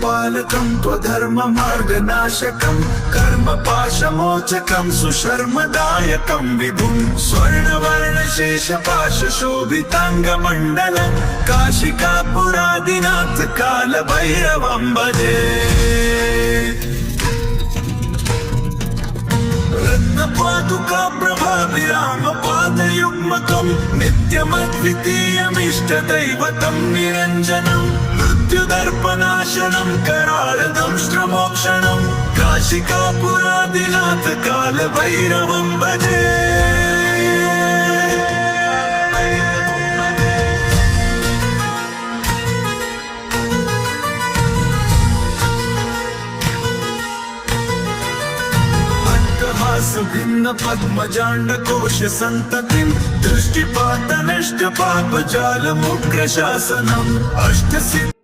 देशपालकं त्वधर्ममार्गनाशकं कर्मपाशमोचकं सुशर्मदायकं विभुं स्वर्णवर्णशेषपाशशोभिताङ्गमण्डलं काशिकापुरादिनाथ कालभैरवं भजे। रत्नपादुका प्रभाभिरामपादयुग्मकं नित्यमद्वितीयमिष्टदैवतं निरञ्जनं मृत्युदर्पनाशनं करालदंष्ट्रमोक्षणं काशिकापुरादिनाथ कालभैरवं भजे। भिन्न पद्मजाण्डकोश सन्ततिं दृष्टिपातनष्टपापजालमुग्रशासनम् अष्टसिद्धि